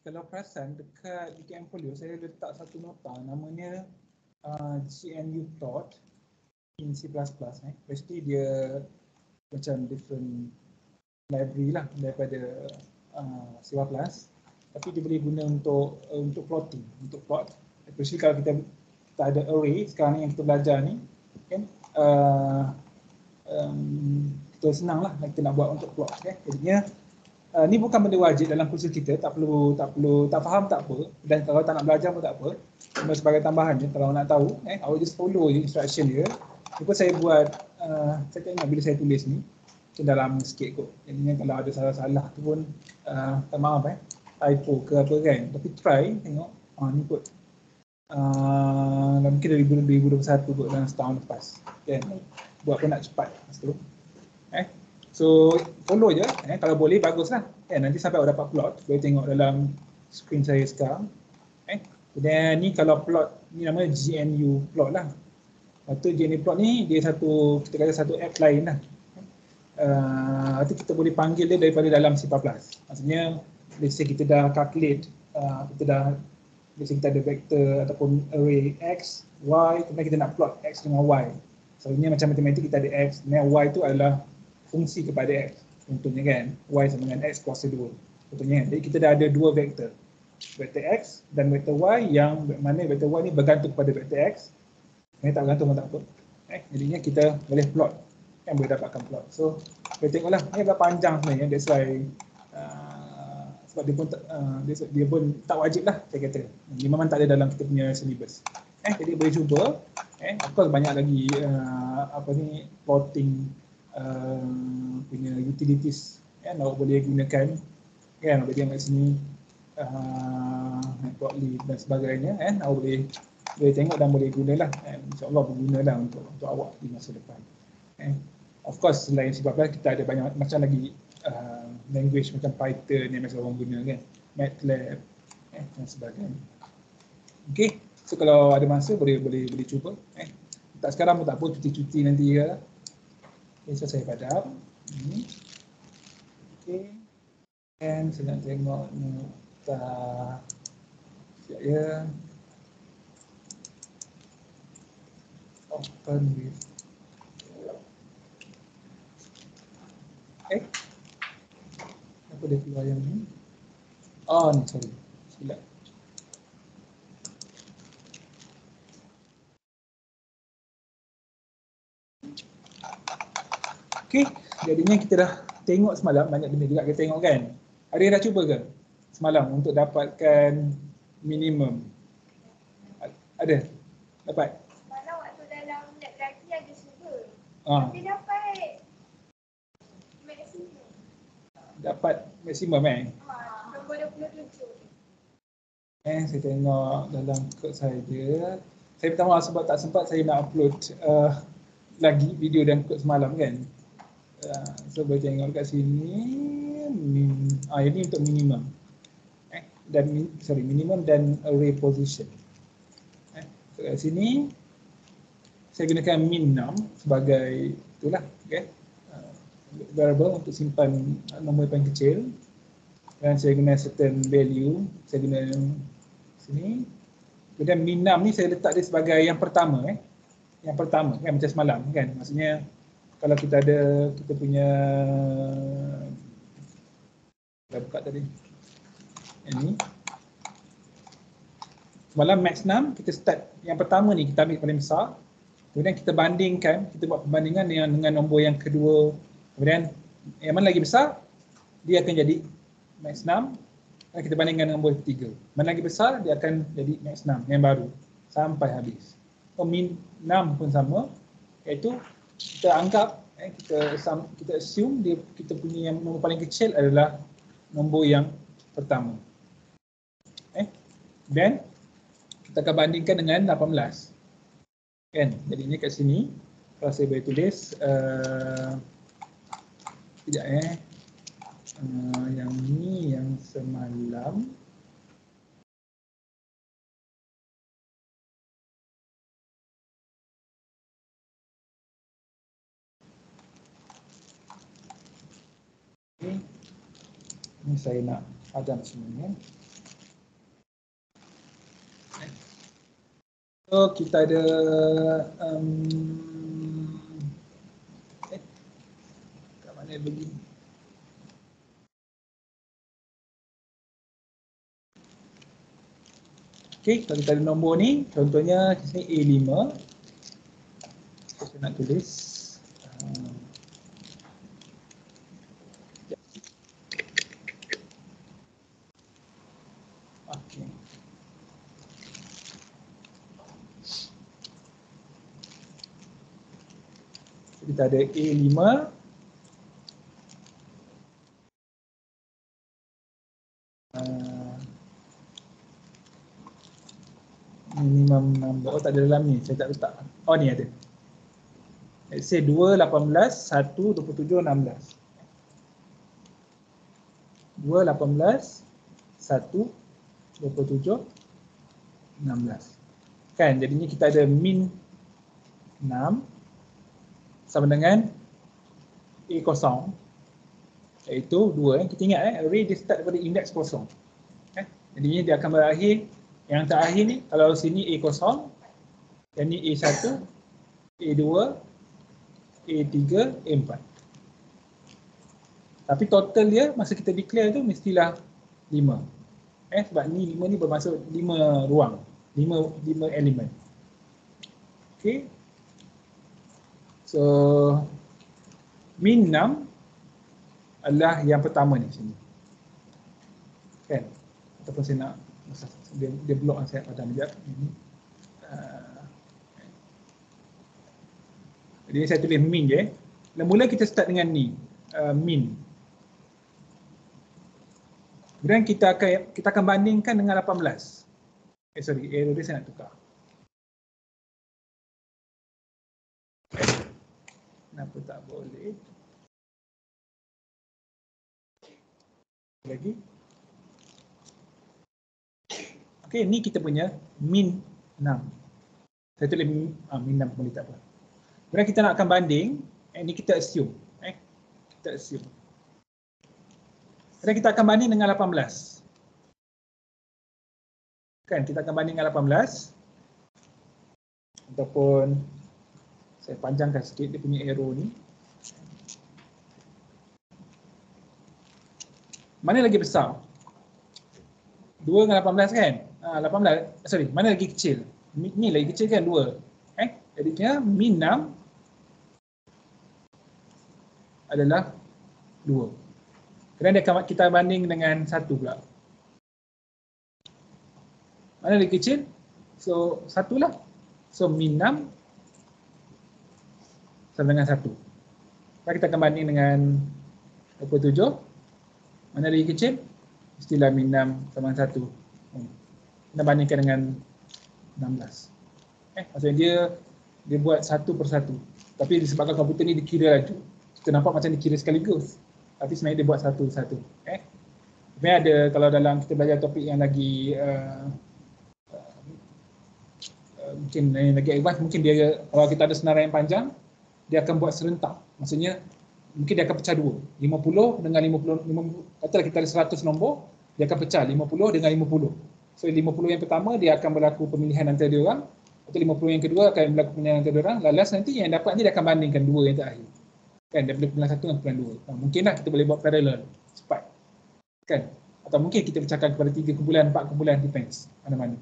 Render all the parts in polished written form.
kalau perasan dekat UTM Folio saya letak satu nota namanya GNU plot in C++. Basically dia macam different library lah daripada C++, tapi dia boleh guna untuk plotting, untuk plot. Especially kalau kita ada array sekarang ni yang kita belajar ni, kan, kita senang lah kita nak buat untuk plot. Jadinya ni bukan benda wajib dalam kursus kita, tak faham tak apa, dan kalau tak nak belajar pun tak apa, cuma sebagai tambahan je. Kalau nak tahu, awak just follow je instruction dia. Itu saya buat, saya tak ingat bila saya tulis ni, dah lama sikit kot. Jadinya kalau ada salah-salah tu pun tak maaf, typo ke apa kan, tapi try tengok ni kot, mungkin 2021 kot, dalam setahun lepas kan, buat pun nak cepat masa tu. So follow je, kalau boleh baguslah. Nanti sampai awak dapat plot, boleh tengok dalam screen saya sekarang. Dan ni kalau plot ni namanya GNU plot lah. Lepas tu GNU plot ni dia satu, kita kata satu app lain lah. Itu kita boleh panggil dia daripada dalam C++. Maksudnya let's say kita dah calculate, let's say kita ada vektor ataupun array X, Y, kemudian kita nak plot X dengan Y. Selalunya macam matematik kita ada X, dan Y itu adalah fungsi kepada X. Contohnya kan, Y sama dengan X kuasa 2. Contohnya, jadi kita dah ada dua vektor, vektor X dan vektor Y, yang mana vektor Y ni bergantung kepada vektor X. Ini tak bergantung pun tak apa. Jadinya kita boleh plot, kan, boleh dapatkan plot. So, boleh tengoklah, ini agak panjang sebenarnya, that's why sebab dia pun tak wajib lah, saya kata. Dia memang tak ada dalam kita punya syllabus. Jadi boleh cuba. Of course banyak lagi plotting punya utilities awak boleh gunakan, kan, awak tengok kat sini plotly dan sebagainya, awak boleh tengok dan boleh gunalah, insya-Allah bergunalah untuk awak di masa depan. Of course selain C++, kita ada banyak macam lagi language macam Python yang biasa orang guna, kan, MATLAB dan sebagainya. Okey, so kalau ada masa boleh cuba. Tak sekarang pun tak apa, cuti-cuti nanti ke. Okay, so saya padam. Okey. And saya nak tengok nota. Sekejap ya. Open with. Apa dia keluar yang ni? Ni, sorry. Silap. Okey, jadinya kita dah tengok semalam, banyak benda juga kita tengok, kan. Ada yang dah cuba ke semalam untuk dapatkan minimum? Ada? Dapat? Semalam waktu dalam lab lagi ada cuba. Tapi dapat maksimum. Dapat maksimum, nombor 27. Saya tengok dalam kod saya. Saya minta maaf sebab tak sempat saya nak upload lagi video dan kod semalam, kan. So boleh tengok kat sini. Ini untuk minimum. Minimum dan array position. So kat sini saya gunakan min6 sebagai itulah, variable untuk simpan nombor yang paling kecil, dan saya guna certain value, saya guna sini. Kemudian min6 ni saya letak dia sebagai yang pertama, yang pertama, kan, macam semalam, kan. Maksudnya kalau kita ada kita punya, dah buka tadi ini, semalam max 6 kita start yang pertama ni, kita ambil paling besar, kemudian kita bandingkan, kita buat perbandingan dengan nombor yang kedua, kemudian yang mana lagi besar dia akan jadi max 6, dan kita bandingkan dengan nombor 3, mana lagi besar dia akan jadi max 6 yang baru sampai habis. Min 6 pun sama, iaitu kita anggap, kita assume kita punya yang nombor paling kecil adalah nombor yang pertama. Dan kita akan bandingkan dengan 18. Kan, jadinya kat sini kalau saya boleh tulis sekejap, yang ni yang semalam. Ini saya nak padam semuanya. So kita ada kat mana begini. Okey, kalau kita ada nombor ni, contohnya di sini A5. Saya nak tulis okey. Kita ada A5. Minimum number. Oh, tak ada dalam ni. Saya tak letak. Oh, ni ada. Let's say 2, 18, 1, 27, 16. 2, 18, 1, 27, 16. Kan, jadinya kita ada min 6 sama dengan A0, iaitu 2. Kita ingat array dia start daripada indeks kosong. Jadinya dia akan berakhir, yang terakhir ni, kalau sini A0, yang ni A1, A2, A3, A4. Tapi total dia masa kita declare tu mestilah 5. Sebab ni 5 ni bermaksud 5 ruang, 5 elemen. Okay. So min 6 adalah yang pertama ni sini. Kan? Ataupun saya nak dia block saya padam sekejap. Jadi saya tulis min je. Mula kita start dengan ni, min. Kemudian kita akan bandingkan dengan 18. Error dia saya nak tukar. Kenapa tak boleh? Lagi. Okey, ni kita punya min 6. Saya tulis min 6 boleh tak apa. Kemudian kita nak akan banding, ni kita assume. Kita assume. Kemudian kita akan banding dengan 18. Kan, kita akan banding dengan 18. Ataupun saya panjangkan sikit dia punya arrow ni. Mana lagi besar? 2 dengan 18 kan? 18, mana lagi kecil? Ni lagi kecil kan 2. Jadinya min 6 adalah 2. Kemudian kita banding dengan 1 pula. Mana lagi kecil? So 1 lah. So min 6 sama dengan 1. Sekarang kita akan banding dengan 27. Mana lagi kecil? Mestilah min 6 sama dengan 1. Kita bandingkan dengan 16. Maksudnya dia buat satu persatu. Tapi disebabkan komputer ni dikira laju, kita nampak macam dikira sekaligus. Tapi sebenarnya dia buat satu-satu. Sebenarnya ada, kalau dalam kita belajar topik yang lagi mungkin lagi advance, mungkin dia kalau kita ada senarai yang panjang, dia akan buat serentak. Maksudnya mungkin dia akan pecah 2. 50 dengan 50, katalah kita ada 100 nombor, dia akan pecah 50 dengan 50. So 50 yang pertama dia akan berlaku pemilihan antara dia orang, atau 50 yang kedua akan berlaku pemilihan antara dia orang. Last nanti yang dapat ni dia akan bandingkan 2 yang terakhir. Kan, daripada pemilihan 1 dengan pemilihan 2. Mungkinlah kita boleh buat parallel cepat. Kan? Atau mungkin kita pecahkan kepada 3 kumpulan, 4 kumpulan, depends mana-mana.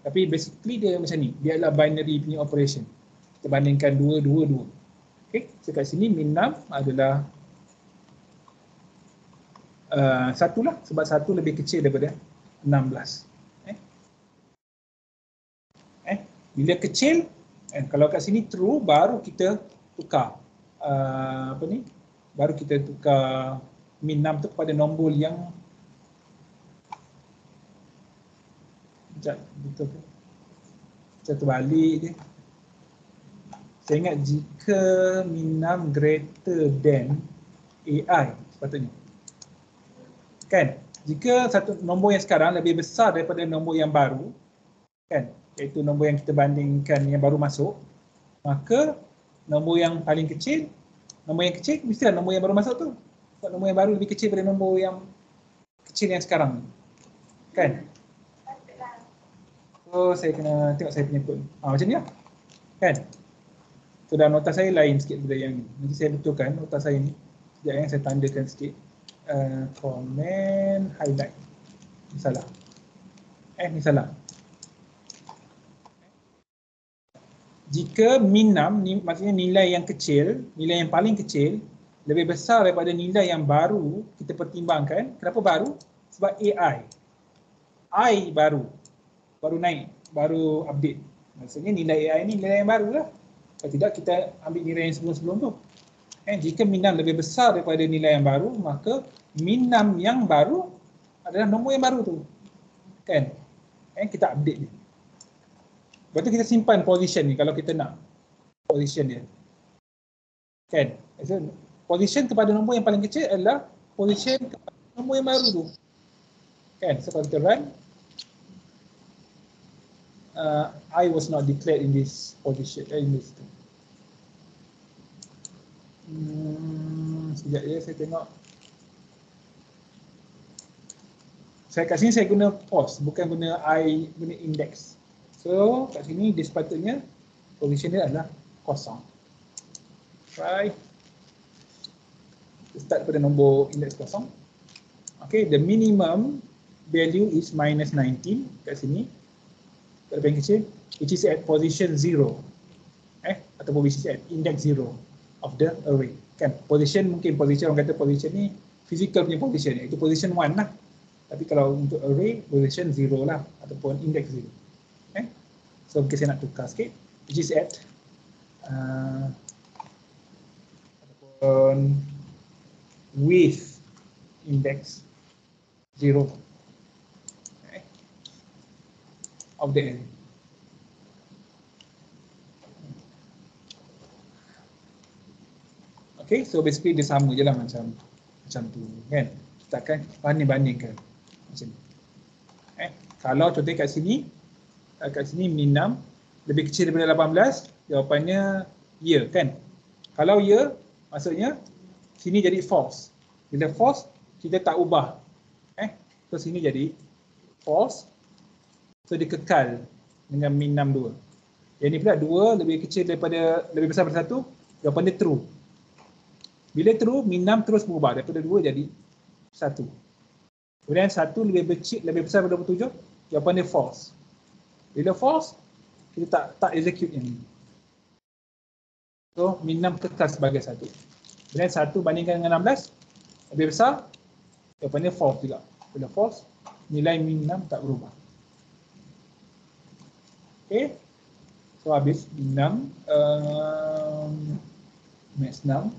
Tapi basically dia macam ni. Dia adalah binary punya operation. Kita bandingkan 2, 2, 2. Okay, so kat sini min 6 adalah 1 lah, sebab 1 lebih kecil daripada 16. Bila kecil, kalau kat sini true, baru kita tukar baru kita tukar min 6 tu kepada nombor yang betul ke? Kita terbalik je. Saya ingat jika min 6 greater than AI sepatutnya. Kan? Jika satu nombor yang sekarang lebih besar daripada nombor yang baru, kan? Iaitu nombor yang kita bandingkan yang baru masuk, maka nombor yang paling kecil, nombor yang kecil mestilah nombor yang baru masuk tu. Sebab nombor yang baru lebih kecil daripada nombor yang kecil yang sekarang. Kan? So saya kena tengok saya punya code. Macam ni lah. Kan? So dalam nota saya lain sikit daripada yang ni. Nanti saya betulkan nota saya ni. Sekejap yang saya tandakan sikit. Comment highlight. Ni salah. Ni salah. Jika min 6, maksudnya nilai yang kecil, nilai yang paling kecil, lebih besar daripada nilai yang baru kita pertimbangkan. Kenapa baru? Sebab AI. I baru naik, baru update. Maksudnya nilai AI ni nilai yang baru lah. Kalau tidak kita ambil nilai yang sebelum-sebelum tu. Jika min 6 lebih besar daripada nilai yang baru, maka min 6 yang baru adalah nombor yang baru tu. Kan? Kita update dia. Lepas tu kita simpan position ni kalau kita nak position dia. Kan? So, position kepada nombor yang paling kecil adalah position kepada nombor yang baru tu. Kan? So kalau kita run, I was not declared in this position. In this. Sekejap ya, saya tengok. Saya kat sini saya guna pos, bukan guna guna index. So kat sini dia sepatutnya position dia adalah kosong. Right. Start pada nombor index kosong. Okay, the minimum value is minus 19 kat sini. Kat paling kecil, which is at position 0. Ataupun which is at index 0 of the array. Kan, position mungkin position, orang kata position ni physical punya position, itu position 1 lah. Tapi kalau untuk array, position 0 lah, ataupun index 0. So mungkin saya nak tukar sikit, which is at ataupun with index 0 of the array. Okay, so basically dia sama je lah macam tu kan. Kita akan banding-bandingkan macam ni. Kalau contohnya kat sini min 6 lebih kecil daripada 18, jawapannya ya kan. Kalau ya, maksudnya sini jadi false. Bila false, kita tak ubah. So sini jadi false. So dia kekal dengan min 6 2. Yang ni pula 2 lebih besar daripada 1, jawapan dia true. Bila true, min 6 terus berubah daripada 2 jadi 1. Kemudian 1 lebih besar daripada 27, jawapan dia false. Bila false, kita tak execute yang ni. So min 6 kekal sebagai 1. Kemudian 1 bandingkan dengan 16, lebih besar, jawapan dia false juga. Bila false, nilai min 6 tak berubah. Okay, so habis min 6, max 6.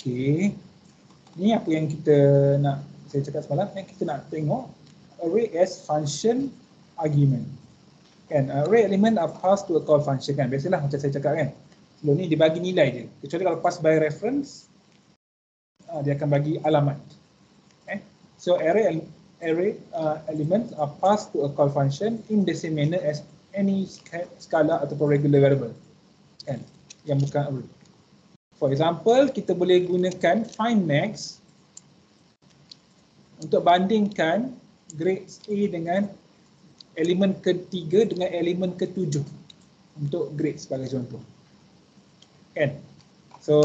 Okay, ni apa yang kita nak, saya cakap semalam, kita nak tengok array as function argument. Kan, array element are passed to a call function kan, biasalah macam saya cakap kan. Sebelum ni dia bagi nilai je, kecuali kalau pass by reference, dia akan bagi alamat. So array elements are passed to a call function in the same manner as any scalar ataupun regular variable kan, yang bukan array. For example, kita boleh gunakan find max untuk bandingkan grade A dengan elemen ketiga dengan elemen ketujuh untuk grade sebagai contoh. Kan? So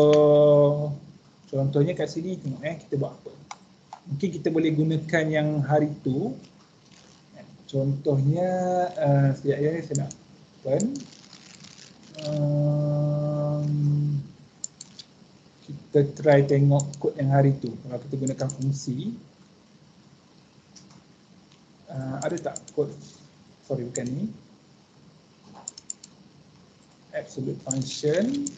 contohnya kat sini tengok kita buat apa. Mungkin kita boleh gunakan yang hari tu. Contohnya sekejap ya, saya nak open. Kita try tengok kod yang hari tu. Kalau kita gunakan fungsi, ada tak kod? Sorry, bukan ni. Absolute function.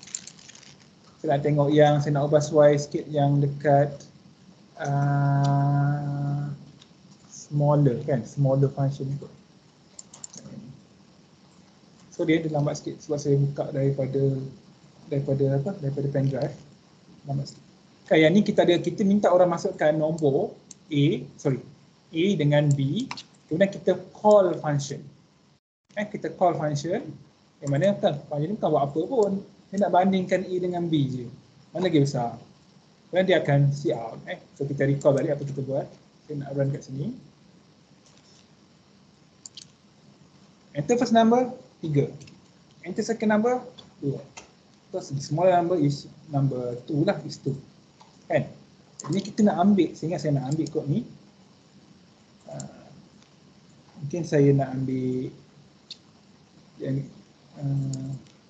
Saya nak tengok yang saya nak ubah sesuai sikit yang dekat smaller kan, smaller function tu. So dia lambat sikit sebab saya buka daripada pen drive. Lambat sikit. Kan yang ni kita minta orang masukkan nombor A dengan B, kemudian kita call function. Kita call function yang mana kan function ni bukan buat apa pun. Dia nak bandingkan A dengan B je. Mana lagi besar? Kemudian dia akan see out. So kita recall balik apa kita buat. Saya nak run kat sini. Enter first number 3. Enter second number 2. Because the smaller number is number 2 lah, is 2. Kan? Jadi kita nak ambil, sehingga saya nak ambil kod ni. Mungkin saya nak ambil yang ni.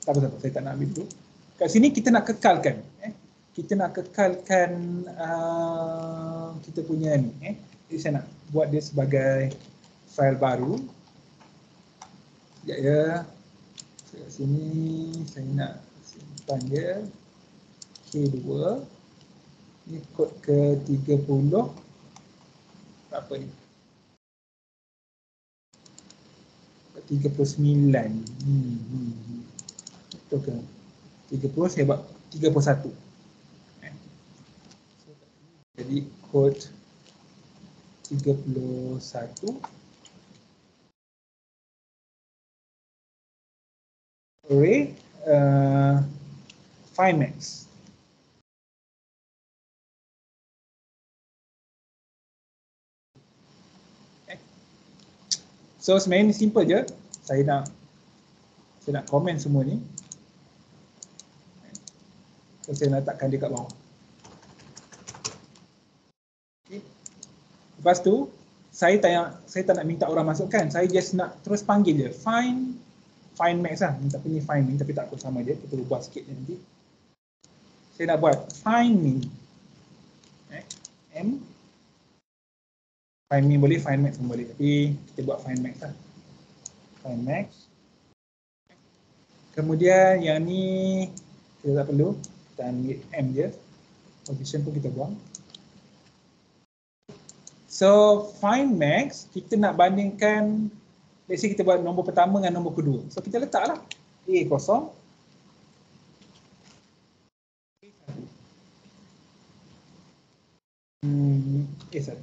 Tak apa, saya tak nak ambil dulu. Kat sini kita nak kekalkan. Kita nak kekalkan kita punya ni. Jadi saya nak buat dia sebagai file baru. Sekejap ya. Kat sini saya nak simpan dia. K2. Ini kod ke 30. Apa ni? 39. Betul ke? 30 saya buat 31. Jadi kod 31 array find max. So sebenarnya ni simple je. Saya nak komen semua ni. So saya letakkan dia kat bawah. Okay. Lepas tu saya tak nak minta orang masukkan. Saya just nak terus panggil je. Find max lah. Tapi ni find min, tapi tak apa, sama je. Kita ubah sikit je nanti. Saya nak buat find min. M. Find min boleh, find max pun boleh. Tapi kita buat find max lah. Find max. Kemudian yang ni kita tak perlu. Kita ambil M je. Position pun kita buang. So find max, kita nak bandingkan, let's say kita buat nombor pertama dengan nombor kedua. So kita letaklah A kosong. A1.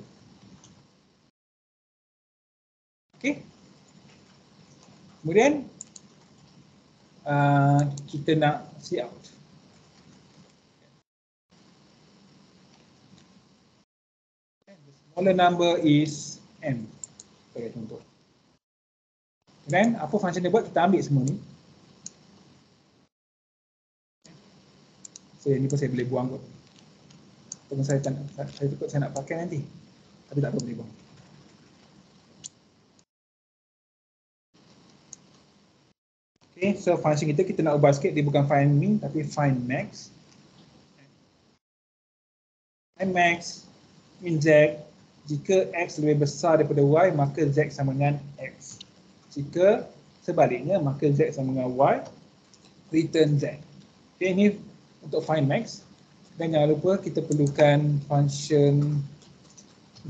Okay. Kemudian kita nak see out. The smaller number is M. Sebagai contoh. Dan apa function dia buat, kita ambil semua ni. So yang ni pun saya boleh buang kot. Ataupun saya takut saya nak pakai nanti. Tapi tak apa, boleh buang. Okay, so function kita nak ubah sikit, dia bukan find min tapi find max. Find max in Z, jika X lebih besar daripada Y, maka Z sama dengan X. Jika sebaliknya, maka Z sama dengan Y, return Z. Okay, ini untuk find max. Dan jangan lupa kita perlukan function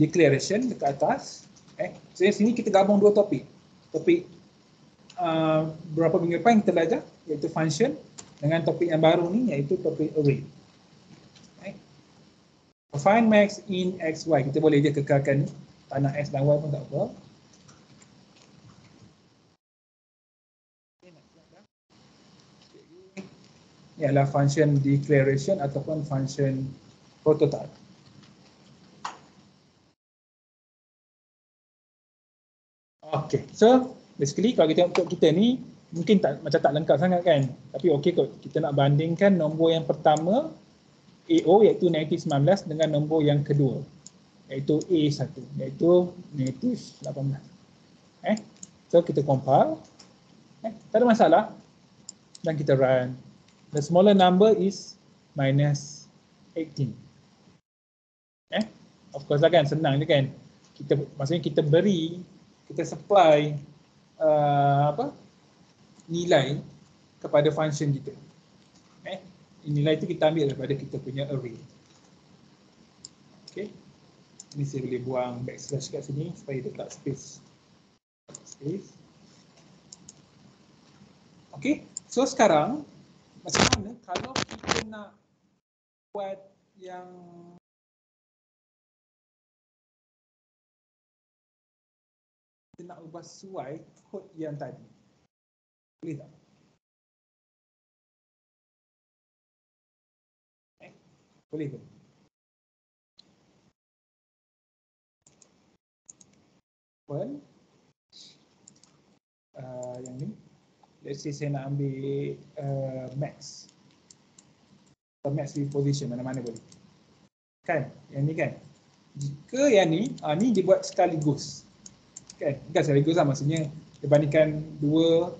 declaration dekat atas. So di sini kita gabung dua topik. Topik beberapa minggu depan kita belajar, iaitu function, dengan topik yang baru ni iaitu topik array. Find max in X, Y, kita boleh je kekalkan ni. Tak nak X dan Y pun tak apa. Ini adalah function declaration ataupun function prototype. Okay, so basically kalau kita untuk kita ni mungkin macam tak lengkap sangat kan. Tapi okey kot, kita nak bandingkan nombor yang pertama AO iaitu negatif 19 dengan nombor yang kedua iaitu A1 iaitu negatif 18. So kita compile. Tak ada masalah. Dan kita run. The smaller number is minus 18. Of course lah kan, senang je kan. Maksudnya kita beri, kita supply nilai kepada function kita. Nilai itu kita ambil daripada kita punya array. Okay. Ini saya boleh buang backslash kat sini supaya dia tak space. Okay. So sekarang macam mana kalau kita nak buat yang kita nak ubah sesuai kod yang tadi? Boleh tak? Boleh ke? Well, yang ni. Let's say saya nak ambil max. Max position mana-mana boleh. Kan? Yang ni kan? Jika yang ni, ni dibuat sekaligus. Kan? Bukan sekaligus lah, maksudnya dia bandingkan dua,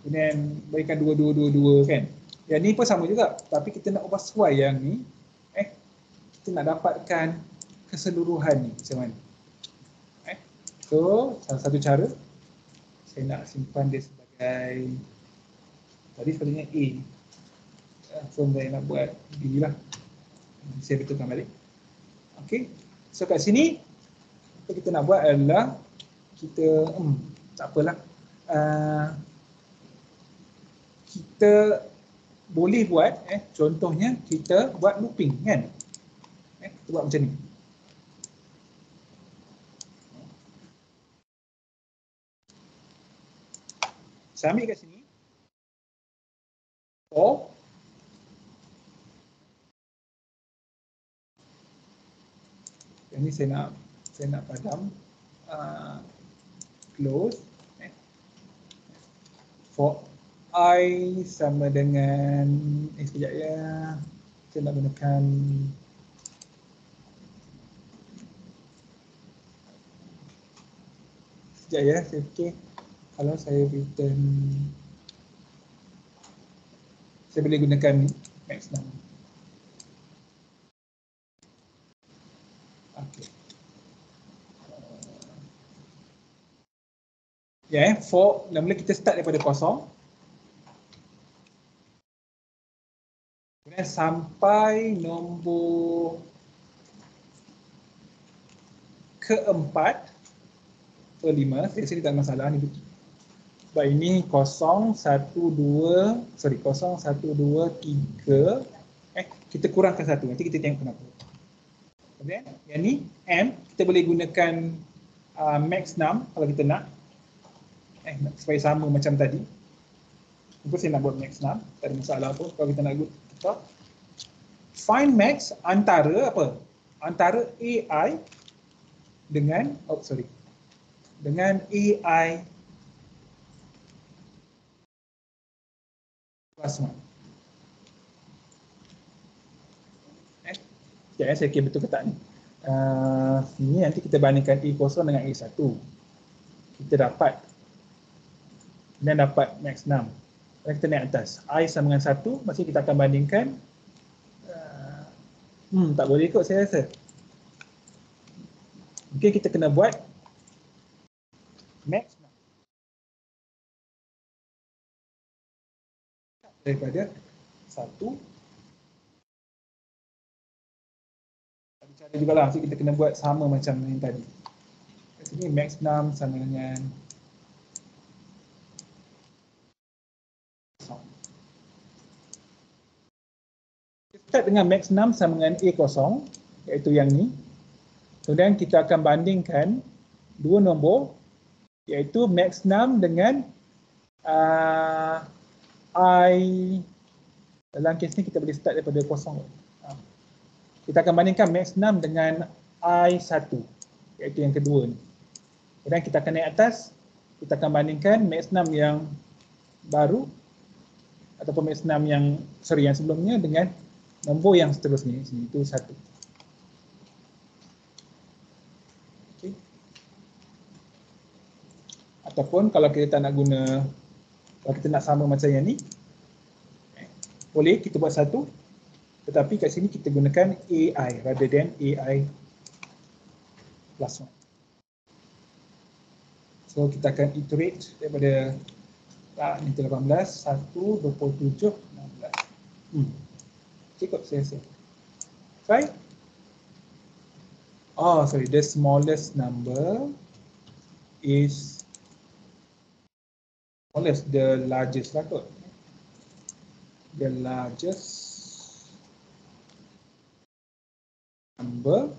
kemudian berikan dua kan? Yang ni pun sama juga, tapi kita nak ubah sesuai yang ni, kita nak dapatkan keseluruhan ni macam mana. So, salah satu cara, saya nak simpan dia sebagai, tadi sepatutnya A. So, saya nak buat B lah. Saya betulkan balik. Okay, so kat sini, apa kita nak buat adalah, kita, tak apalah. Kita boleh buat, contohnya kita buat looping kan. Kita buat macam ni. Saya ambil kat sini. For yang ni saya nak padam. Close. For I sama dengan sekejap ya. Saya nak gunakan sekejap ya, saya fikir kalau saya return, saya boleh gunakan max number. Okay. For mula kita start daripada kosong. Kemudian sampai nombor keempat atau 5, saya rasa tak ada masalah ni. Sebab ini 0, 1, 2, 3, kita kurangkan 1, nanti kita tengok kenapa. Kemudian yang ni M, kita boleh gunakan max 6 kalau kita nak, supaya sama macam tadi. Mungkin saya nak buat max 6, tak ada masalah pun kalau kita nak kita find max antara apa? Antara AI dengan dengan AI plus 1. Sekejap saya kira betul ke tak ni. Ini nanti kita bandingkan A0 dengan A1. Kita dapat, dan dapat max 6. Dan kita naik atas. I sama dengan 1, maksudnya kita akan bandingkan. Tak boleh ikut saya rasa. Mungkin kita kena buat max 6 daripada 1. Ada cara juga lah, kita kena buat sama macam yang tadi. Kat sini max 6 sama dengan start dengan max 6 sama dengan A0, iaitu yang ni. Kemudian kita akan bandingkan dua nombor, iaitu max 6 dengan I. Dalam kes ni kita boleh start daripada 0. Kita akan bandingkan max 6 dengan I1, iaitu yang kedua ni. Kemudian kita akan naik atas, kita akan bandingkan max 6 yang baru ataupun max 6 yang sebelumnya dengan nombor yang seterusnya, itu 1. Okay. Ataupun kalau kita tak nak guna, kalau kita nak sama macam yang ni, boleh kita buat 1, tetapi kat sini kita gunakan AI rather than AI plus 1. So kita akan iterate daripada ni 18, 1, 27, 16. Cukup saya rasa. Try. Sorry, the smallest number is the largest lah kot. The largest number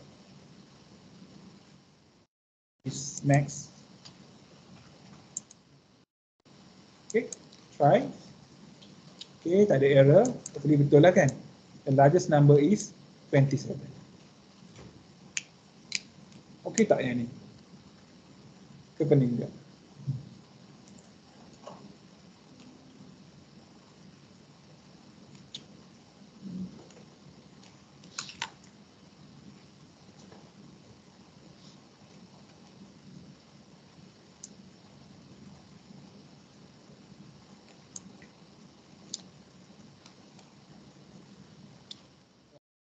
is max. Okay, try. Okay, tak ada error. Hopefully betul lah kan. The largest number is 27. Okay tak yang ni? Ke pening juga?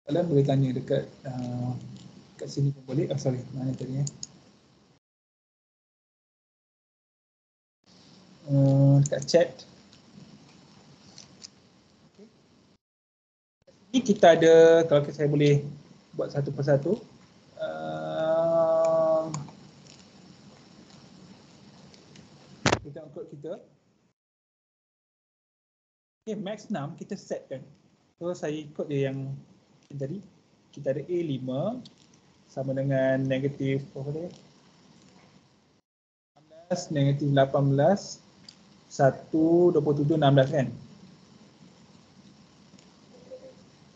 Kalian boleh tanya dekat kat sini pun boleh. Oh sorry, mana tadi dekat chat. Ini kita ada, kalau saya boleh buat satu persatu. Kita ikut kita. Okay, max 6 kita set kan. So saya ikut dia yang tadi. Kita ada A5 sama dengan negatif apa dia? 16, negatif 18, 1, 27, 16 kan?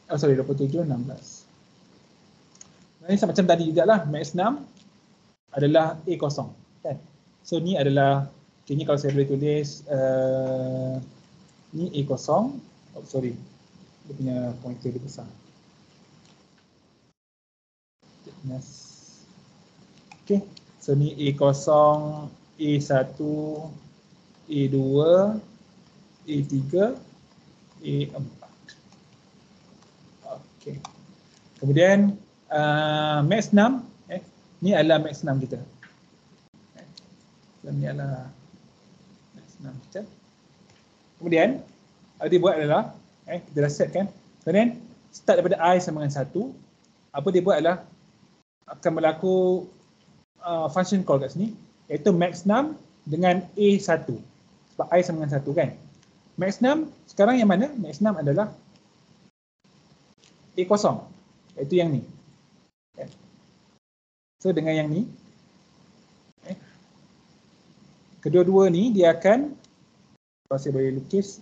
Oh sorry, 27, 16. Ini sama macam tadi juga lah. Max 6 adalah A kosong kan? So ni adalah, okay, ni kalau saya boleh tulis ni A kosong. Oh sorry, dia punya pointer dia besar. Okay, so ni A kosong, A1, A2, A3, A4. Okay. Kemudian max 6, ni adalah max 6 kita. Ni adalah max 6 kita. Kemudian dia buat adalah kita dah set kan. Kemudian start daripada I sama dengan 1. Apa dia buat adalah akan berlaku function call kat sini, iaitu max 6 dengan A1. Sebab I sama dengan 1 kan. Max 6 sekarang yang mana? Max 6 adalah A kosong, iaitu yang ni. So dengan yang ni, kedua-dua ni dia akan, kalau saya boleh lukis,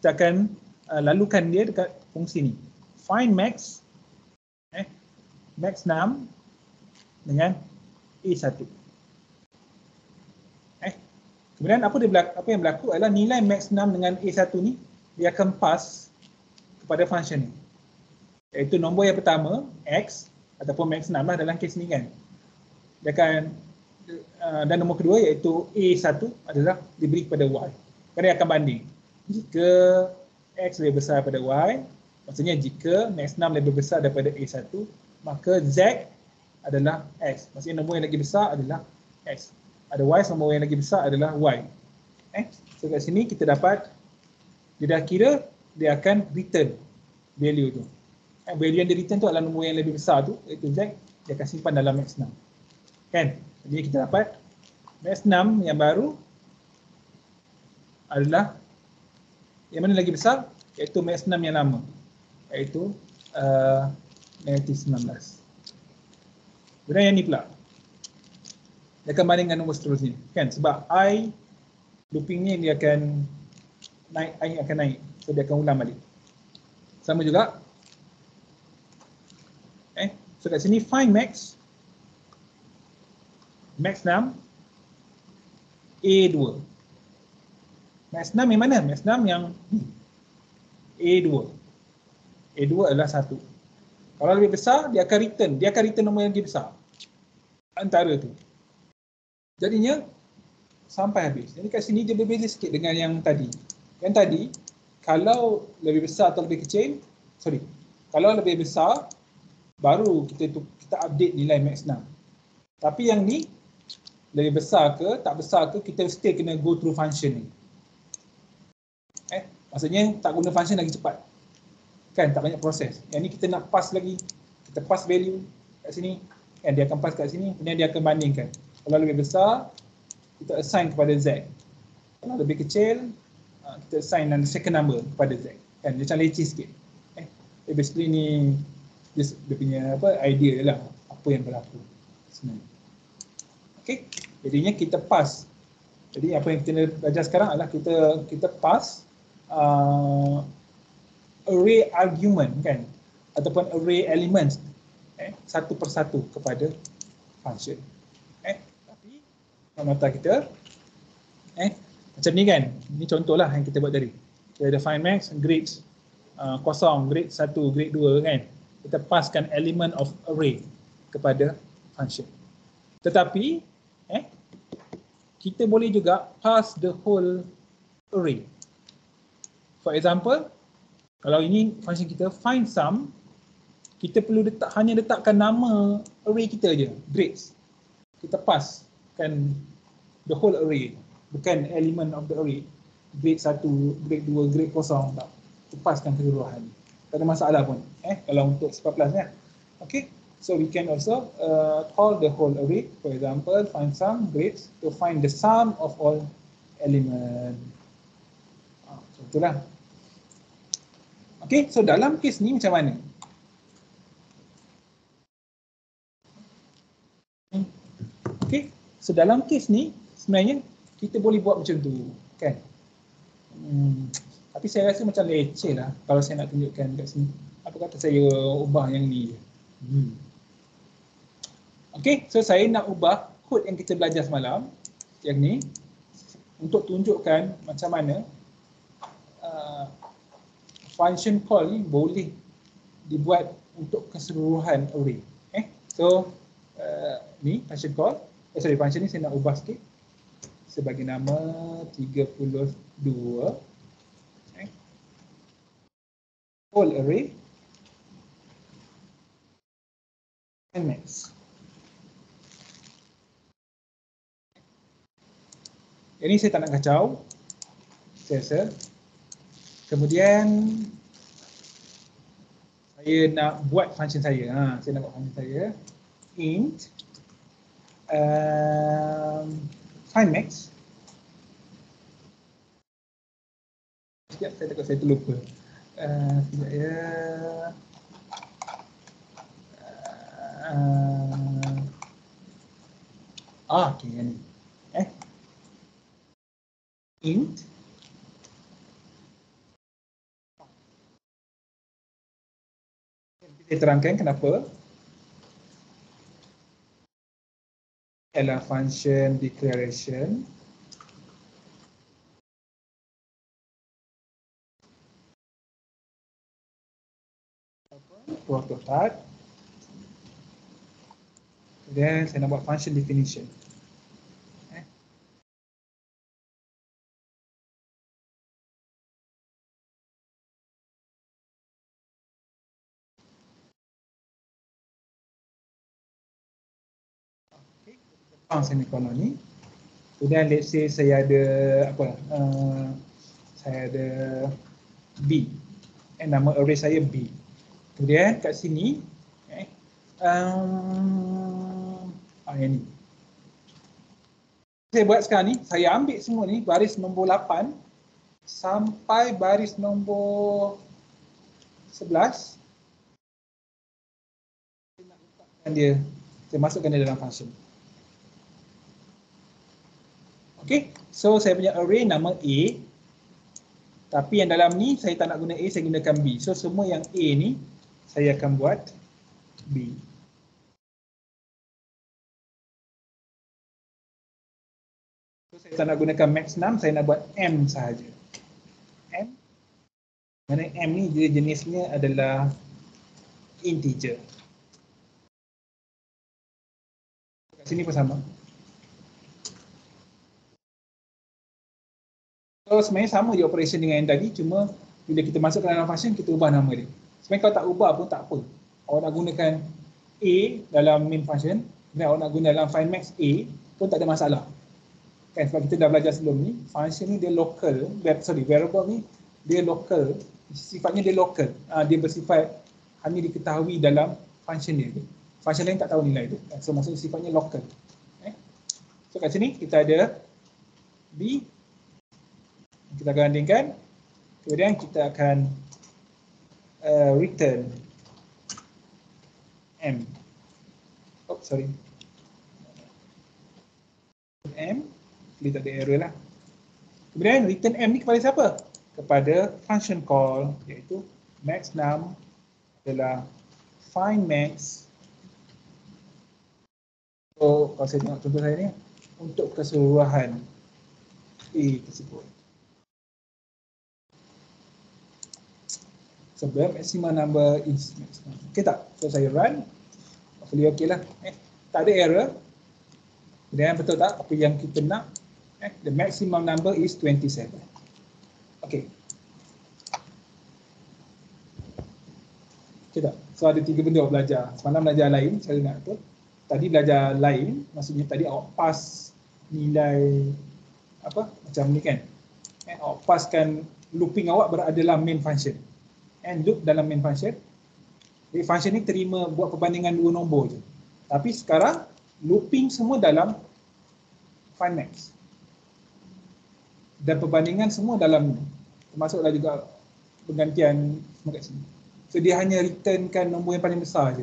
kita akan lalukan dia dekat fungsi ni. Find max, max 6 dengan A1. Kemudian apa yang berlaku adalah nilai max 6 dengan A1 ni dia akan pass kepada function ni. Iaitu nombor yang pertama X ataupun max 6 lah dalam kes ni kan. Dia akan dan nombor kedua iaitu A1 adalah diberi kepada Y. Kerana dia akan banding. Jika X lebih besar daripada Y, maksudnya jika max 6 lebih besar daripada A1, maka Z adalah X. Maksudnya nombor yang lagi besar adalah X. Otherwise nombor yang lagi besar adalah Y. So kat sini kita dapat, dia dah kira dia akan return value tu. Value yang dia return tu adalah nombor yang lebih besar tu, iaitu Z, dia akan simpan dalam max 6. Kan? Jadi kita dapat max 6 yang baru adalah yang mana lagi besar, iaitu max 6 yang lama, iaitu negatif 19. Kemudian yang ni pula, dia akan banding dengan nombor seterusnya, kan? Sebab I looping ni dia akan naik, I akan naik, so dia akan ulang balik. Sama juga, so kat sini find max 6 A2. Max 6 yang mana? Max 6 yang A2. A2 adalah 1. Kalau lebih besar, dia akan return nombor yang lebih besar antara tu. Jadinya sampai habis. Jadi kat sini dia berbeza sikit dengan yang tadi. Yang tadi, kalau lebih besar atau lebih kecil, kalau lebih besar, baru kita update nilai max 6. Tapi yang ni, lebih besar ke, tak besar ke, kita still kena go through function ni. Maksudnya tak guna function lagi cepat. Kan, tak banyak proses. Yang ni kita nak pass lagi. Kita pass value kat sini. Kan, dia akan pass kat sini, kemudian dia akan bandingkan. Kalau lebih besar, kita assign kepada Z. Kalau lebih kecil, kita assign the second number kepada Z. Kan, dia macam leceh sikit. Basically ni, dia punya idea lah, apa yang berlaku sebenarnya. Okay, jadinya kita pass. Jadi apa yang kita belajar sekarang adalah kita pass array argument kan, ataupun array elements satu persatu kepada function. Tapi mata kita macam ni kan, ini contohlah yang kita buat tadi. Kita ada find max, grade kosong, grade 1, grade 2 kan. kita paskan element of array kepada function. Tetapi kita boleh juga pass the whole array. For example, kalau ini function kita find sum, kita perlu hanya letakkan nama array kita je, grades. Kita passkan the whole array, bukan element of the array. Grade 1, grade 2, grade 0, tak. Kita passkan keseluruhan. Tak ada masalah pun kalau untuk C++ ya. Okay. So we can also call the whole array, for example, find sum grades to find the sum of all element. Contohlah. Okay, so dalam kes ni macam mana? Okay, so dalam kes ni sebenarnya kita boleh buat macam tu, kan? Tapi saya rasa macam leceh lah kalau saya nak tunjukkan kat sini. Apa kata saya ubah yang ni? Okay, so saya nak ubah kod yang kita belajar semalam, yang ni, untuk tunjukkan macam mana function call ni boleh dibuat untuk keseluruhan array. So, ni function call, function ni saya nak ubah sikit sebagai nama 32 whole array and max. Ini saya tak nak kacau, saya rasa. Kemudian saya nak buat function saya. Saya nak buat function saya int find max. Sekejap, saya takut saya terlupa. Sekejap ya. Okay, yang ni. Int kita terangkan kenapa adalah function declaration prototype. Kemudian saya nak buat function definition. Semikolon ni. Kemudian let's say saya ada saya ada B. Nama array saya B. Kemudian kat sini yang ni. Saya buat sekarang ni, saya ambil semua ni baris nombor 8 sampai baris nombor 11. Saya nak letakkan dia, saya masukkan dia dalam function. Okay, so saya punya array nama A, tapi yang dalam ni saya tak nak guna A, saya gunakan B. So semua yang A ni saya akan buat B. So saya tak nak gunakan max 6, saya nak buat M sahaja. M, mana M ni dia jenisnya adalah integer. Kat sini pun sama. So sebenarnya sama je operation dengan yang tadi, cuma bila kita masukkan dalam function, kita ubah nama dia. Sebenarnya kalau tak ubah pun tak apa. Awak nak gunakan A dalam main function, dan awak nak guna dalam find max A pun tak ada masalah. Kan, sebab kita dah belajar sebelum ni, function ni dia local, variable ni dia local, sifatnya dia local. Dia bersifat hanya diketahui dalam function dia. Function lain tak tahu nilai tu. So maksudnya sifatnya local. So kat sini kita ada B, kita gandingkan, kemudian kita akan return M. M, kita tak ada error lah. Kemudian return M ni kepada siapa? Kepada function call, iaitu max6 adalah find max. So kalau saya tengok contoh saya ni, untuk keseluruhan A tersebut. So sebab maximum number is maximum. Okay tak? So saya run. Hopefully okay lah. Tak ada error. Dan betul tak apa yang kita nak? The maximum number is 27. Okay. Okay tak? So ada 3 benda awak belajar. Semalam belajar lain, saya ingat betul. Tadi belajar lain, maksudnya tadi awak pass nilai apa? Macam ni kan? Awak passkan looping awak berada dalam main function. And loop dalam main function. Jadi function ni terima buat perbandingan 2 nombor je. Tapi sekarang looping semua dalam find max. Dan perbandingan semua dalam ni. Termasuklah juga pergantian semua kat sini. So dia hanya returnkan nombor yang paling besar je.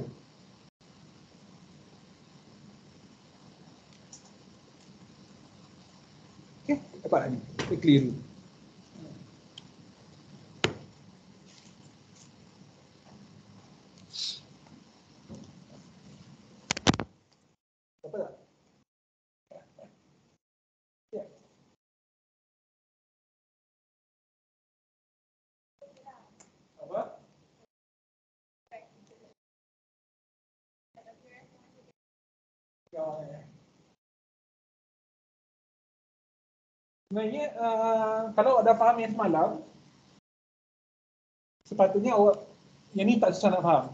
Okay, dapat tak ni? Kita keliru. Dapat tak? Ya. Apa? Sebenarnya kalau awak dah faham yang semalam, sepatutnya awak yang ni tak susah nak faham.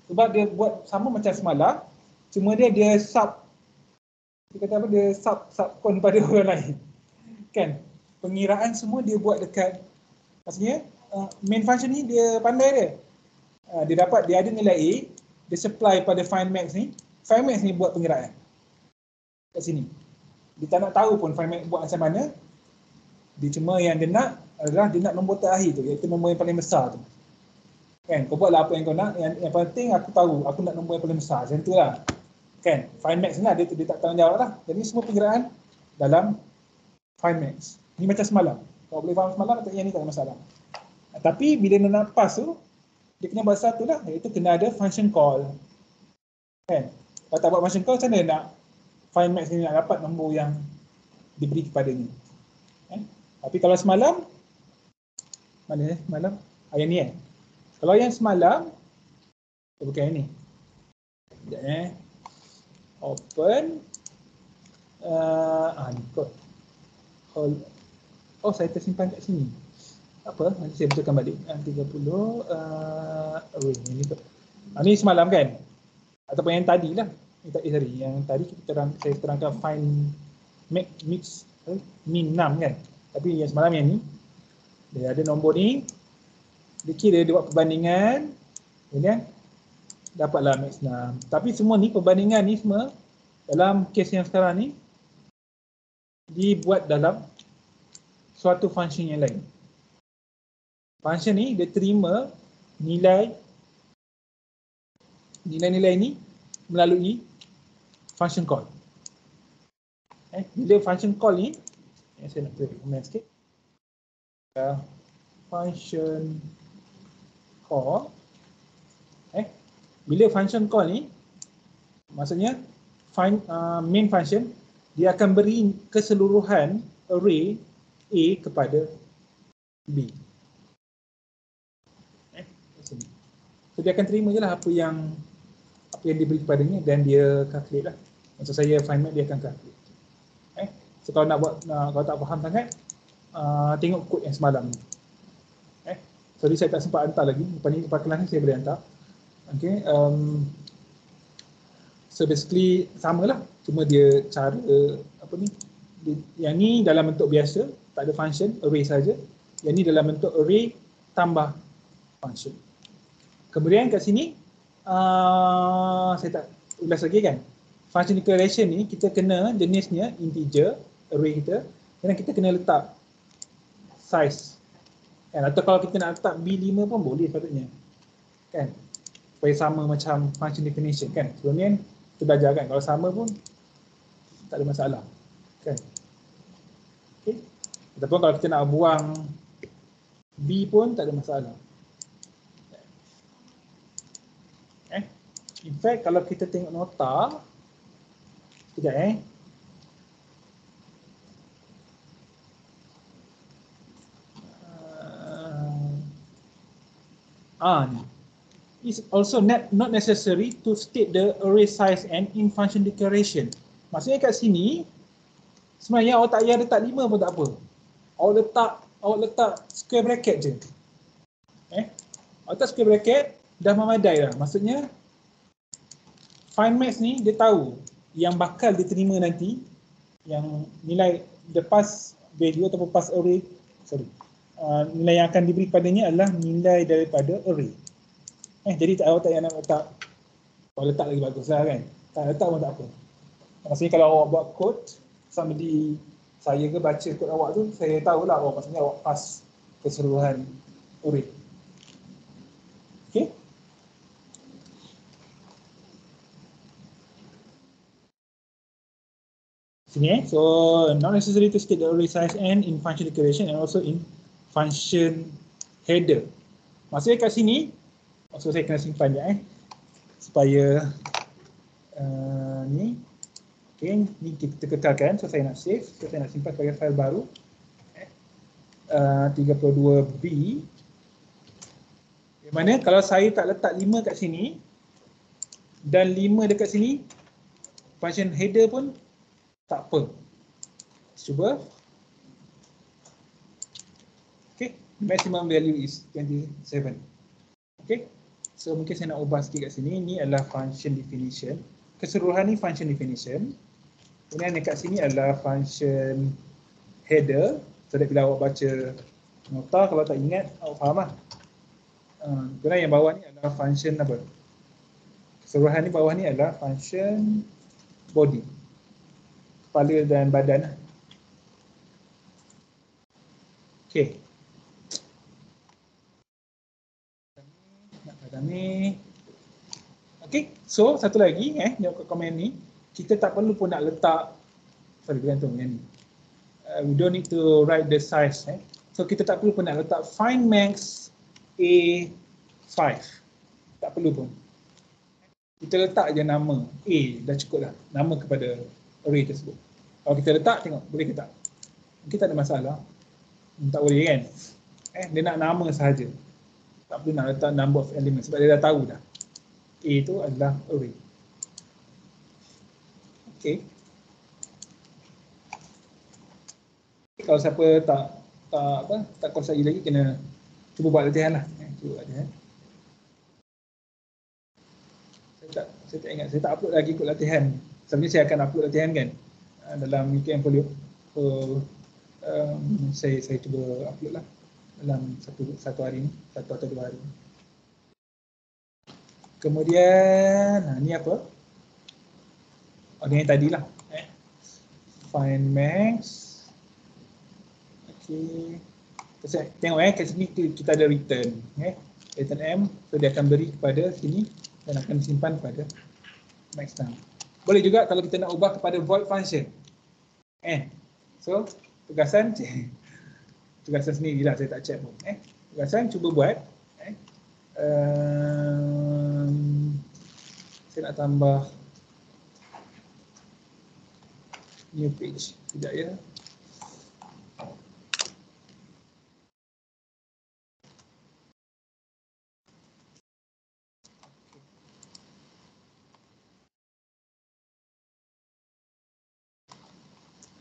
Sebab dia buat sama macam semalam, cuma dia sub, dia kata apa, dia subcon pada orang lain. Kan? Pengiraan semua dia buat dekat, maksudnya main function ni dia pandai dia. Dia ada nilai A, dia supply pada find max ni. Find max ni buat pengiraan kat sini. Dia tak nak tahu pun find max buat macam mana. Dia cuma yang dia nak adalah dia nak nombor terakhir tu, iaitu nombor yang paling besar tu. Kan, kau buatlah apa yang kau nak, yang penting aku tahu, aku nak nombor yang paling besar, macam tu lah. Kan, find max ni lah, dia tak tanggungjawab lah. Jadi semua pengiraan dalam find max. Ni macam semalam. Kalau boleh faham semalam, yang ni tak ada masalah. Tapi bila nak pass tu, dia kena buat satu lah, iaitu kena ada function call. Kan, kalau tak buat function call, macam mana nak find max ni nak dapat nombor yang diberi kepadanya. Tapi kalau semalam, mana semalam? Yang ni Kalau yang semalam, bukan yang ni. Sekejap Open. Ni kot. Saya tersimpan kat sini. Apa? Nanti saya betulkan balik. 30. Ini kot. Ni semalam kan? Ataupun yang tadi lah. Yang tadi saya terangkan find mix min 6 kan? Tapi yang semalam yang ni, dia ada nombor ni, dia kira dia buat perbandingan, kemudian dapatlah max 6. Tapi semua ni, perbandingan ni semua, dalam kes yang sekarang ni, dibuat dalam suatu function yang lain. Function ni, dia terima nilai-nilai ni melalui function call. Bila function call ni, saya nak komen sikit. Function call. Bila function call ni, maksudnya main function, dia akan beri keseluruhan array A kepada B. So dia akan terima je lah apa yang diberi kepadanya dan dia calculate lah. Maksud saya find max dia akan calculate. So kalau nak buat, kalau tak faham sangat, tengok kod yang semalam ni. Sorry saya tak sempat hantar lagi. Lepas kelas ni saya boleh hantar. Okay. So basically samalah. Cuma dia cara yang ni dalam bentuk biasa, tak ada function, array saja. Yang ni dalam bentuk array tambah function. Kemudian kat sini saya tak ulas lagi kan. Function declaration ni kita kena jenisnya integer array kita, dan kita kena letak size. Kan? Atau kalau kita nak letak B5 pun boleh sepatutnya. Kan? Supaya sama macam function definition kan. Sebelum ni kita belajar kan, kalau sama pun tak ada masalah. Kan? Okay. Ataupun kalau kita nak buang B pun tak ada masalah. In fact, kalau kita tengok nota, sekejap Ni. It's also not necessary to state the array size and in function declaration. Maksudnya kat sini sebenarnya awak tak payah letak 5 pun tak apa. Awak letak square bracket je. Awak letak square bracket dah memadai dah. Maksudnya find max ni dia tahu yang bakal diterima nanti, yang nilai the pass value ataupun pass array, nilai yang akan diberi padanya adalah nilai daripada array. Jadi awak tak payah nak letak, kalau letak lagi bagus lah kan. Tak letak pun tak apa. Maksudnya kalau awak buat kod, saya ke baca kod awak tu, saya tahulah maksudnya awak pass keseluruhan array. Okay. Sini so not necessary to state the array size and in function declaration and also in function header. Maksudnya kat sini, saya kena simpan dia supaya ni, okay, ni kita kekalkan. So saya nak save, so saya nak simpan sebagai file baru 32B. Di mana kalau saya tak letak 5 kat sini dan 5 dekat sini, function header pun tak apa. Cuba. Okay, maximum value is 27. Okay, so mungkin saya nak ubah sikit kat sini. Ini adalah function definition. Keseluruhan ni function definition. Kemudian dekat sini adalah function header. So bila awak baca nota, kalau tak ingat, awak faham lah. Kemudian yang bawah ni adalah function apa? Keseluruhan ni bawah ni adalah function body. Kepala dan badan. Okay. Ni. Okay, so satu lagi tengok kat komen ni, kita tak perlu pun nak letak, bergantung yang ni. We don't need to write the size. So kita tak perlu pun nak letak find max A5. Tak perlu pun. Kita letak je nama A, dah cukup dah. Nama kepada array tersebut. Kalau kita letak, tengok boleh ke tak? Mungkin tak ada masalah. Tak boleh kan? Dia nak nama sahaja. Tak perlu nak letak number of elements sebab dia dah tahu dah. A itu adalah array. Okay. Kalau siapa tak kuasai lagi, kena cuba buat latihan lah. Cuba latihan. Saya tak ingat, saya tak upload lagi ikut latihan. Sebenarnya saya akan upload latihan kan dalam UKM Folio. So saya cuba upload lah dalam satu hari ni, 1 atau 2 hari. Kemudian ni apa? Ni yang tadi lah. Find max. Okay. Tengok kat sini kita ada return. Return M, so dia akan beri kepada sini dan akan disimpan pada max now. Boleh juga kalau kita nak ubah kepada void function. So tugasan sendirilah, saya tak check pun. Tugasan cuba buat. Saya nak tambah new page. Sekejap ya.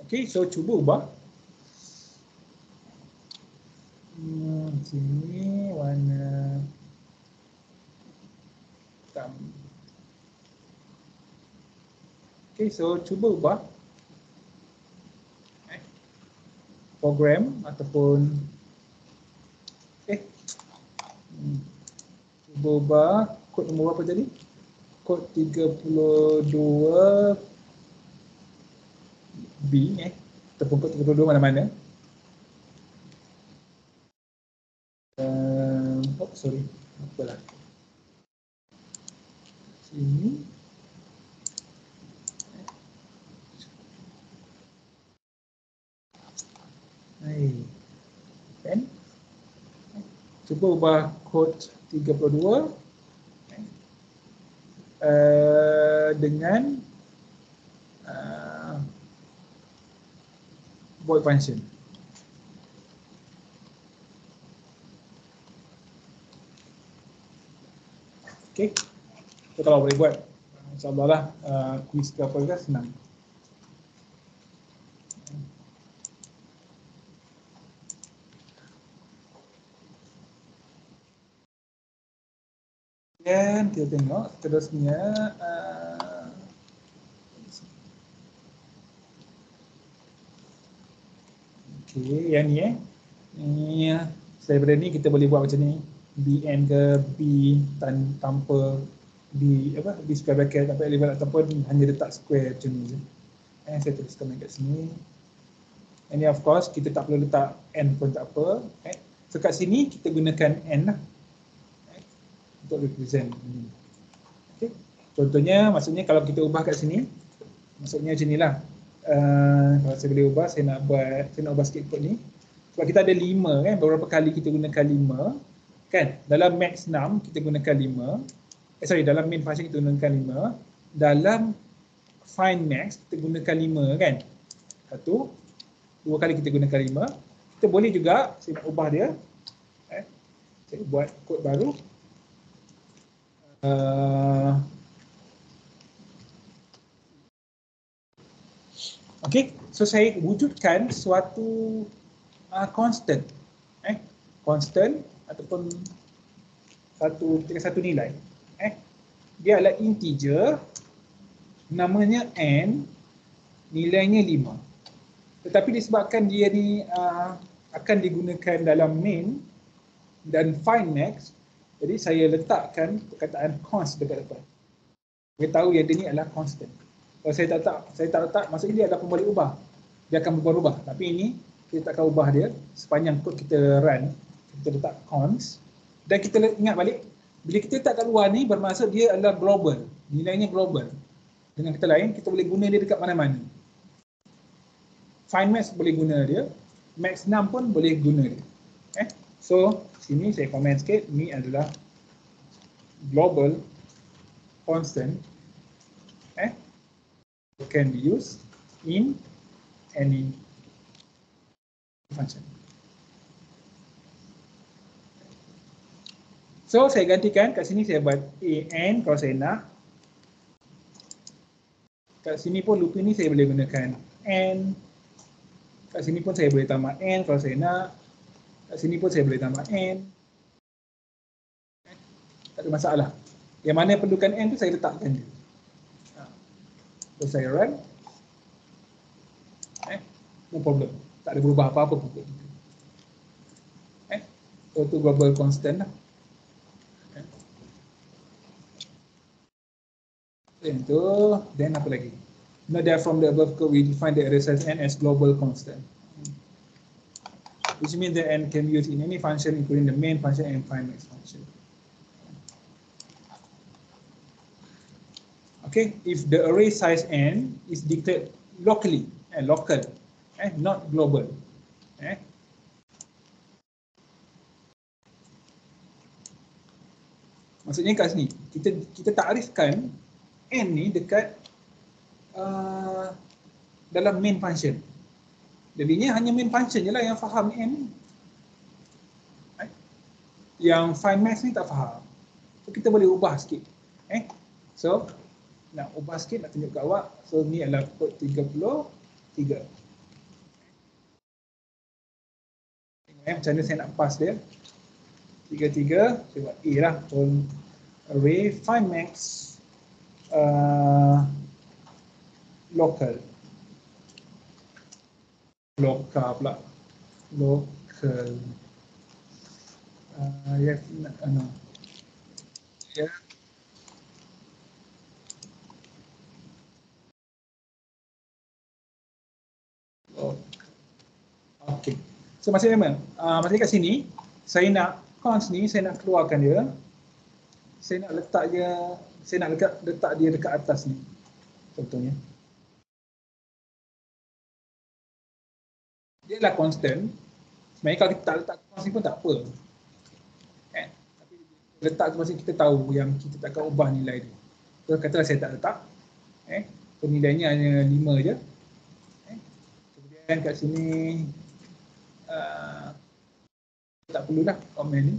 Okay, so cuba ubah. Sini warna hitam. Okay, so cuba ubah program ataupun cuba ubah kod nombor apa tadi? Kod 32 B ataupun kod 32 mana-mana. Sorry, apalah. Sini. Kan? Cuba ubah kod 32 dengan void function. Okay. So kalau boleh buat, insyaAllah lah quiz ke apa ke senang. Dan kita tengok seterusnya. Okay, yang ni Ni daripada ni kita boleh buat macam ni. Bn ke B tanpa B square bracket tanpa eleven ataupun hanya letak square macam ni je. Saya tuliskan kat sini. Ini of course kita tak perlu letak n pun tak apa. So kat sini kita gunakan n lah. Untuk represent ini. Okay. Contohnya maksudnya kalau kita ubah kat sini, maksudnya macam inilah. Kalau saya boleh ubah, saya nak ubah sikit kot ni. Sebab kita ada 5 kan, beberapa kali kita gunakan 5 kan. Dalam max 6 kita gunakan 5. Dalam main function kita gunakan 5. Dalam find max kita gunakan 5 kan. 1, 2 kali kita gunakan 5. Kita boleh juga, saya nak ubah dia. Saya buat kod baru. Okay, so saya wujudkan suatu constant, constant ataupun satu nilai, dia adalah integer, namanya n, nilainya 5. Tetapi disebabkan dia ni akan digunakan dalam main dan find max, jadi saya letakkan perkataan const dekat depan. Kita tahu yang dia ni adalah constant. Kalau saya tak letak, maksudnya dia akan boleh ubah. Dia akan berubah. Tapi ini kita tak akan ubah dia sepanjang kod kita run. Kita letak const dan kita ingat balik, bila kita letak kat luar ni bermaksud dia adalah global. Nilainya global. Dengan kata lain, kita boleh guna dia dekat mana-mana. Find max boleh guna dia, max 6 pun boleh guna dia. So, sini saya comment sikit, ni adalah global constant can be used in any function. So, saya gantikan kat sini saya buat an kalau saya nak. Kat sini pun loop ini saya boleh gunakan n. Kat sini pun saya boleh tambah n kalau saya nak. Kat sini pun saya boleh tambah n. Tak ada masalah. Yang mana perlukan n tu saya letakkan dia. So saya run. No problem. Tak ada berubah apa-apa pun. So tu global constant lah. Then apa lagi? Note that from the above code we define the array size n as global constant. Which means that n can be used in any function including the main function and find max function. Okay, if the array size n is declared locally, local, not global, maksudnya kat sini kita takrifkan n ni dekat dalam main function. Jadinya hanya main function je lah yang faham n. Yang find max ni tak faham. So kita boleh ubah sikit. So nak ubah sikit, nak tunjuk kat awak. So ni adalah kod 33. Tengok macam mana saya nak pass dia. 33, saya buat A lah. Array find max local. Local pula. Local. Yes, no. Yeah. Okay. So maksudnya apa? Maksudnya kat sini, saya nak const ni, saya nak keluarkan dia. Saya nak letak dia, letak dia dekat atas ni. Contohnya. Dia adalah constant. Sebenarnya kalau kita tak letak const ni pun tak apa. Tapi letak tu maksudnya kita tahu yang kita takkan ubah nilai dia. So katalah saya tak letak. So nilainya hanya 5 je. Kemudian kat sini tak perlulah komen ni.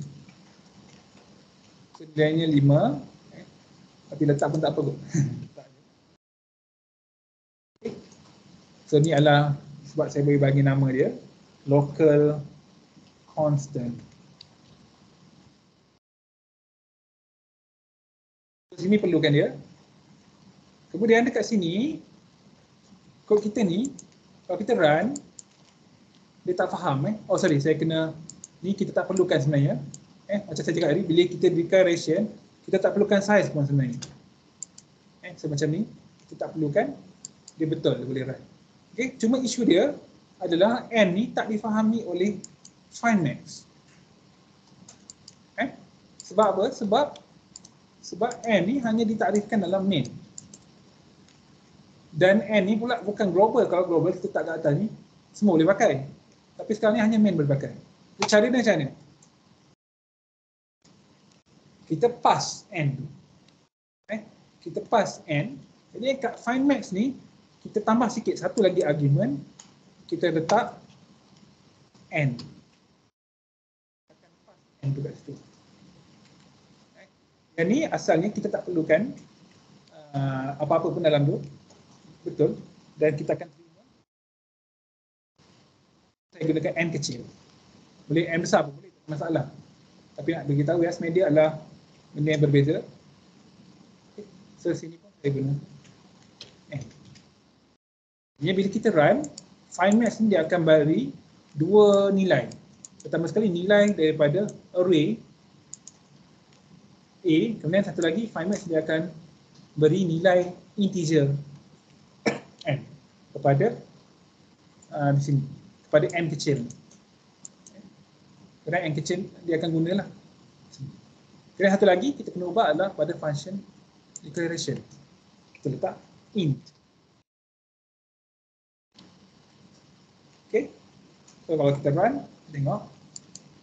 So nilainya 5. Tapi letak pun tak apa kot. Okay. So ni adalah sebab saya boleh bagi nama dia local constant. Sini perlukan dia. Kemudian dekat sini kod kita ni kalau kita run dia tak faham oh sorry, saya kena ni kita tak perlukan sebenarnya. Macam saya cakap tadi, bila kita declaration kita tak perlukan size pun sebenarnya. So macam ni kita tak perlukan, dia betul dia boleh run. Okay, cuma isu dia adalah n ni tak difahami oleh findmax. Sebab apa? Sebab n ni hanya ditakdirkan dalam main. Dan n ni pula bukan global. Kalau global kita tak kat atas ni semua boleh pakai. Tapi sekarang ni hanya main boleh pakai. Jadi cara dia macam mana? Kita pass n. Kita pass n. Jadi kat findmax ni kita tambah sikit satu lagi argument. Kita letak n. Akan pass n tu kat situ. Yang ni asalnya kita tak perlukan apa-apa pun dalam tu. Betul. Dan kita akan terima. Saya gunakan n kecil. Boleh n besar pun boleh, tak masalah. Tapi nak beritahu ya, media adalah benda yang berbeza. Okay. So sini pun saya guna n. Jadi bila kita run, findmax ni dia akan beri dua nilai. Pertama sekali nilai daripada array A, kemudian satu lagi findmax dia akan beri nilai integer n kepada di sini, kepada n kecil. Kemudian n kecil dia akan gunalah. Kemudian satu lagi kita kena ubah adalah pada function declaration. Kita letak int. Okay. So kalau kita run, tengok.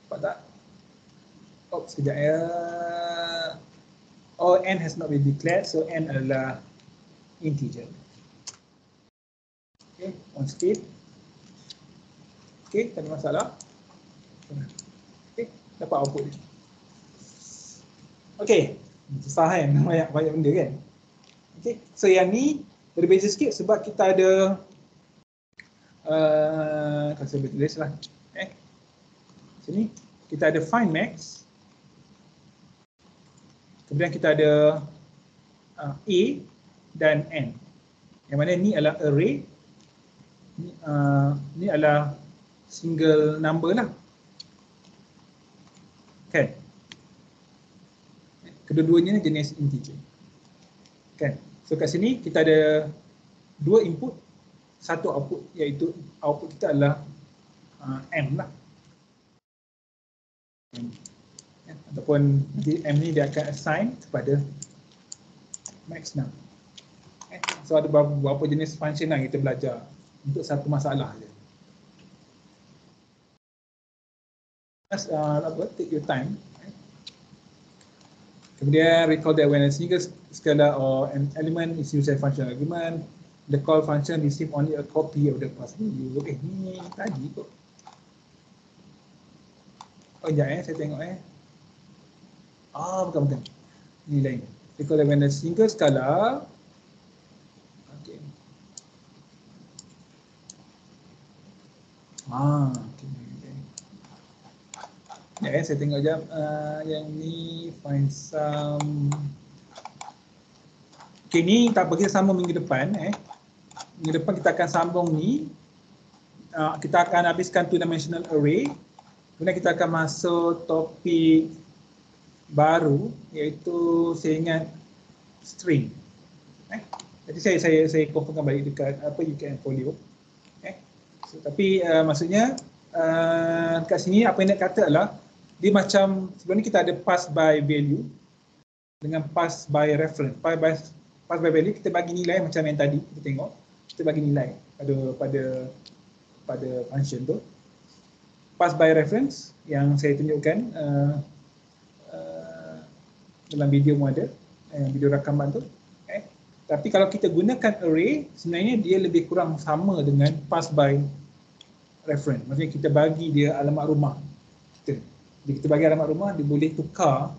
Nampak tak? Oh, sekejap ya. Oh, n has not been declared, so n adalah integer. Okay, on speed. Okay, tak ada masalah. Okay, dapat output dia. Okay, susah kan? Banyak benda kan? Okay, so yang ni berbeza sikit sebab kita ada kalau saya boleh tulis lah. Sini kita ada findmax. Kemudian kita ada A dan N. Yang mana ni adalah array. Ni adalah single number lah. Kan? Kedua-duanya jenis integer. Kan? So kat sini kita ada dua input, satu output, iaitu output kita adalah M lah. Ataupun nanti M ni dia akan assign kepada max now. So ada beberapa jenis function lah kita belajar untuk satu masalah je. Take your time. Kemudian recall that when a single scalar or an element is used as function argument, the call function receive only a copy of the past value. Ni tadi kot. Oh sekejap saya tengok bukan. Ni lain. Recall that when a single scalar. Okay. Okay. Saya tengok jap. Yang ni find some. Okay, ni tak apa, kita sambung minggu depan. Minggu depan kita akan sambung ni. Kita akan habiskan two-dimensional array. Kemudian kita akan masuk topik baru, iaitu saya ingat string. Jadi saya confirmkan balik dekat UKM Folio. So, tapi maksudnya dekat sini apa yang nak kata adalah dia macam sebelum ni kita ada pass by value dengan pass by reference. Pass by value kita bagi nilai macam yang tadi kita tengok, kita bagi nilai pada function tu. Pass by reference yang saya tunjukkan dalam video mu ada, video rakaman tu. Tapi kalau kita gunakan array, sebenarnya dia lebih kurang sama dengan pass by reference. Maksudnya kita bagi dia alamat rumah kita. Jadi kita bagi alamat rumah, dia boleh tukar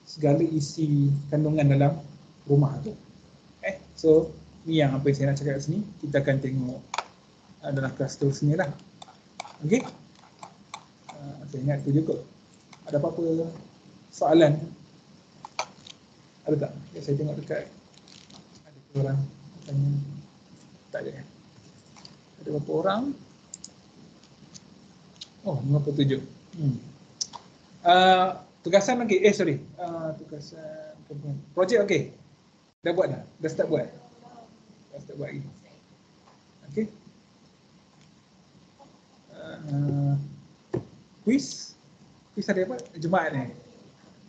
segala isi kandungan dalam rumah tu. So ni yang apa yang saya nak cakap kat sini. Kita akan tengok dalam kelas seterusnya lah. Okey. Saya ingat tu je kot. Ada apa-apa soalan? Ada tak? Ya, saya tengok dekat. Ada orang tanya. Tak ada. Ada berapa orang? Oh, 57. Tugasan okey. Sorry. Tugasan projek okey. Dah buat dah? Dah start buat? Dah start buat lagi. Okey. Quiz. Quiz ada apa? Jumaat ni.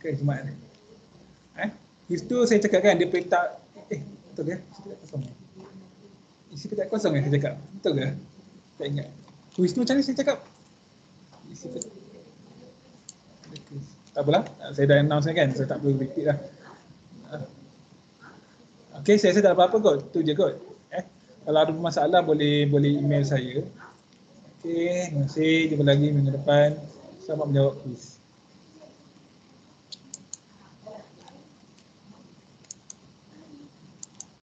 Okey, Jumaat ni. Quiz tu saya cakap kan, dia petak. Betul ke? Isi petak kosong. Isi petak kosong yang saya cakap. Betul ke? Tak ingat. Quiz tu macam ni saya cakap. Isi petak. Tak apalah. Saya dah announce kan. Saya tak perlu repeat lah. Okey, saya rasa tak ada apa-apa kot. Tu je kot. Kalau ada masalah boleh email saya. Okey, terima kasih. Jumpa lagi minggu depan. Selamat menjawab quiz.